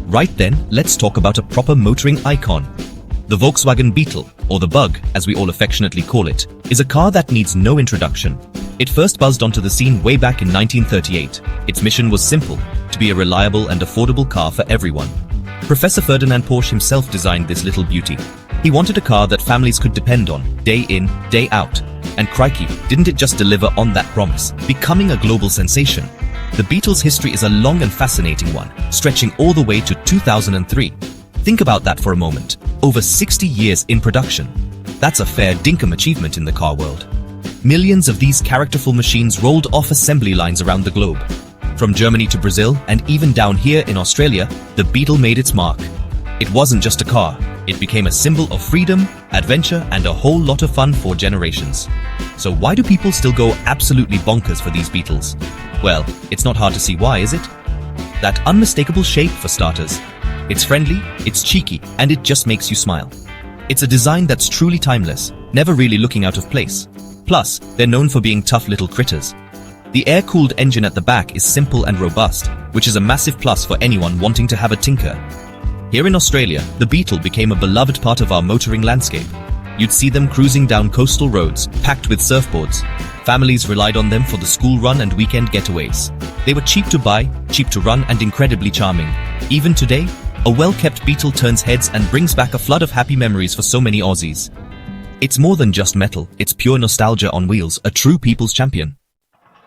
Right then, let's talk about a proper motoring icon. The Volkswagen Beetle, or the Bug, as we all affectionately call it, is a car that needs no introduction. It first buzzed onto the scene way back in 1938. Its mission was simple: to be a reliable and affordable car for everyone. Professor Ferdinand Porsche himself designed this little beauty. He wanted a car that families could depend on, day in, day out. And crikey, didn't it just deliver on that promise, becoming a global sensation? The Beetle's history is a long and fascinating one, stretching all the way to 2003. Think about that for a moment. Over 60 years in production. That's a fair dinkum achievement in the car world. Millions of these characterful machines rolled off assembly lines around the globe. From Germany to Brazil, and even down here in Australia, the Beetle made its mark. It wasn't just a car, it became a symbol of freedom, adventure, and a whole lot of fun for generations. So why do people still go absolutely bonkers for these Beetles? Well, it's not hard to see why, is it? That unmistakable shape for starters. It's friendly, it's cheeky, and it just makes you smile. It's a design that's truly timeless, never really looking out of place. Plus, they're known for being tough little critters. The air-cooled engine at the back is simple and robust, which is a massive plus for anyone wanting to have a tinker. Here in Australia, the Beetle became a beloved part of our motoring landscape. You'd see them cruising down coastal roads, packed with surfboards. Families relied on them for the school run and weekend getaways. They were cheap to buy, cheap to run, and incredibly charming. Even today, a well-kept Beetle turns heads and brings back a flood of happy memories for so many Aussies. It's more than just metal, it's pure nostalgia on wheels, a true people's champion.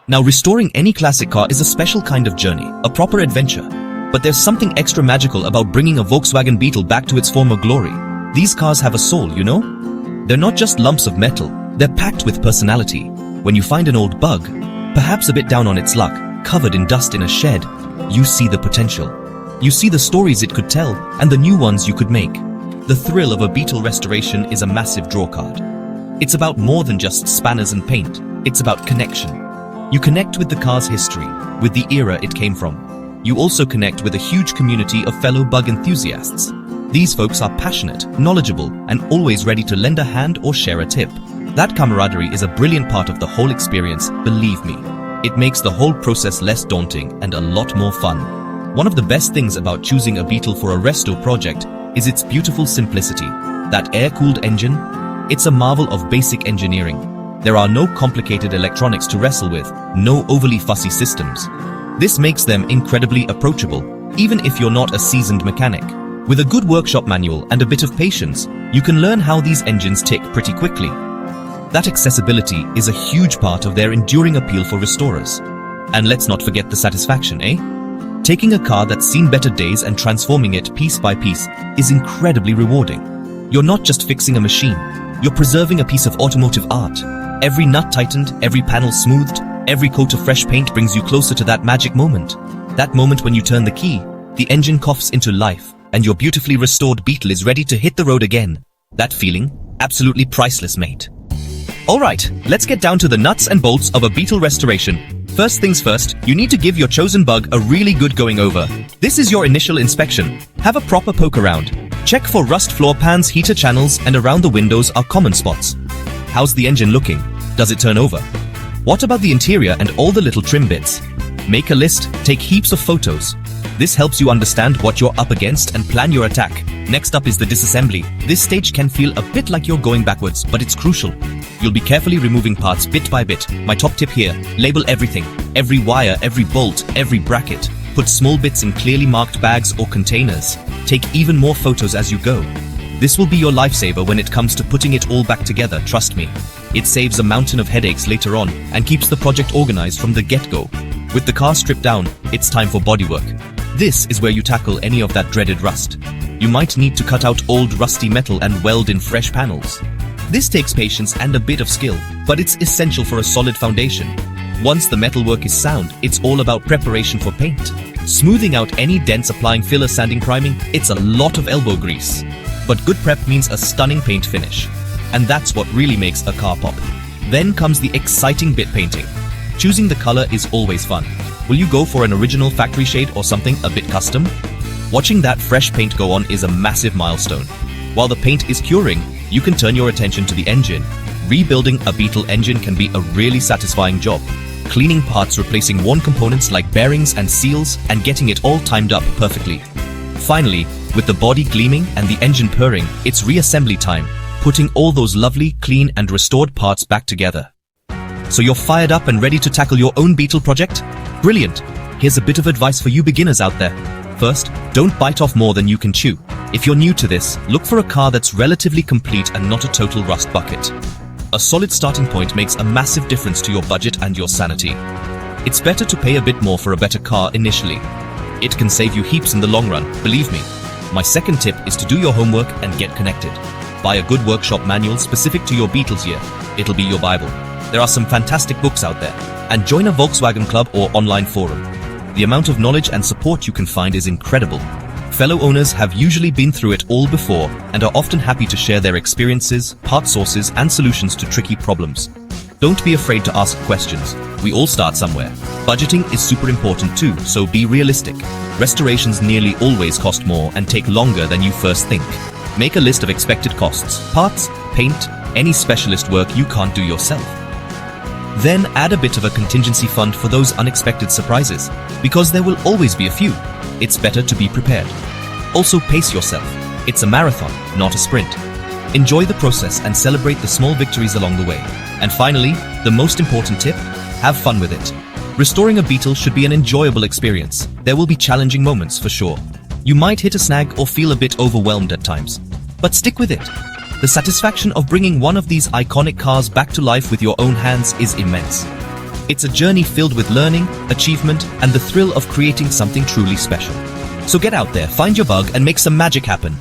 Now, restoring any classic car is a special kind of journey, a proper adventure. But there's something extra magical about bringing a Volkswagen Beetle back to its former glory. These cars have a soul, you know? They're not just lumps of metal, they're packed with personality. When you find an old Bug, perhaps a bit down on its luck, covered in dust in a shed, you see the potential. You see the stories it could tell, and the new ones you could make. The thrill of a Beetle restoration is a massive drawcard. It's about more than just spanners and paint, it's about connection. You connect with the car's history, with the era it came from. You also connect with a huge community of fellow Bug enthusiasts. These folks are passionate, knowledgeable, and always ready to lend a hand or share a tip. That camaraderie is a brilliant part of the whole experience, believe me. It makes the whole process less daunting and a lot more fun. One of the best things about choosing a Beetle for a resto project is its beautiful simplicity. That air-cooled engine, it's a marvel of basic engineering. There are no complicated electronics to wrestle with, no overly fussy systems. This makes them incredibly approachable, even if you're not a seasoned mechanic. With a good workshop manual and a bit of patience, you can learn how these engines tick pretty quickly. That accessibility is a huge part of their enduring appeal for restorers. And let's not forget the satisfaction, eh? Taking a car that's seen better days and transforming it piece by piece is incredibly rewarding. You're not just fixing a machine, you're preserving a piece of automotive art. Every nut tightened, every panel smoothed, every coat of fresh paint brings you closer to that magic moment. That moment when you turn the key, the engine coughs into life, and your beautifully restored Beetle is ready to hit the road again. That feeling, absolutely priceless, mate. Alright, let's get down to the nuts and bolts of a Beetle restoration. First things first, you need to give your chosen Bug a really good going over. This is your initial inspection. Have a proper poke around. Check for rust, floor pans, heater channels, and around the windows are common spots. How's the engine looking? Does it turn over? What about the interior and all the little trim bits? Make a list, take heaps of photos. This helps you understand what you're up against and plan your attack. Next up is the disassembly. This stage can feel a bit like you're going backwards, but it's crucial. You'll be carefully removing parts bit by bit. My top tip here, label everything. Every wire, every bolt, every bracket. Put small bits in clearly marked bags or containers. Take even more photos as you go. This will be your lifesaver when it comes to putting it all back together, trust me. It saves a mountain of headaches later on and keeps the project organized from the get-go. With the car stripped down, it's time for bodywork. This is where you tackle any of that dreaded rust. You might need to cut out old rusty metal and weld in fresh panels. This takes patience and a bit of skill, but it's essential for a solid foundation. Once the metalwork is sound, it's all about preparation for paint. Smoothing out any dents, applying filler, sanding, priming, it's a lot of elbow grease. But good prep means a stunning paint finish. And that's what really makes a car pop. Then comes the exciting bit painting. Choosing the color is always fun. Will you go for an original factory shade or something a bit custom? Watching that fresh paint go on is a massive milestone. While the paint is curing, you can turn your attention to the engine. Rebuilding a Beetle engine can be a really satisfying job. Cleaning parts, replacing worn components like bearings and seals, and getting it all timed up perfectly. Finally, with the body gleaming and the engine purring, it's reassembly time, putting all those lovely, clean and restored parts back together. So you're fired up and ready to tackle your own Beetle project? Brilliant! Here's a bit of advice for you beginners out there. First, don't bite off more than you can chew. If you're new to this, look for a car that's relatively complete and not a total rust bucket. A solid starting point makes a massive difference to your budget and your sanity. It's better to pay a bit more for a better car initially. It can save you heaps in the long run, believe me. My second tip is to do your homework and get connected. Buy a good workshop manual specific to your Beetle's year. It'll be your Bible. There are some fantastic books out there. And join a Volkswagen club or online forum. The amount of knowledge and support you can find is incredible. Fellow owners have usually been through it all before and are often happy to share their experiences, part sources and solutions to tricky problems. Don't be afraid to ask questions. We all start somewhere. Budgeting is super important too, so be realistic. Restorations nearly always cost more and take longer than you first think. Make a list of expected costs, parts, paint, any specialist work you can't do yourself. Then add a bit of a contingency fund for those unexpected surprises, because there will always be a few. It's better to be prepared. Also pace yourself. It's a marathon, not a sprint. Enjoy the process and celebrate the small victories along the way. And finally, the most important tip, have fun with it. Restoring a Beetle should be an enjoyable experience. There will be challenging moments for sure. You might hit a snag or feel a bit overwhelmed at times. But stick with it. The satisfaction of bringing one of these iconic cars back to life with your own hands is immense. It's a journey filled with learning, achievement, and the thrill of creating something truly special. So get out there, find your bug, and make some magic happen.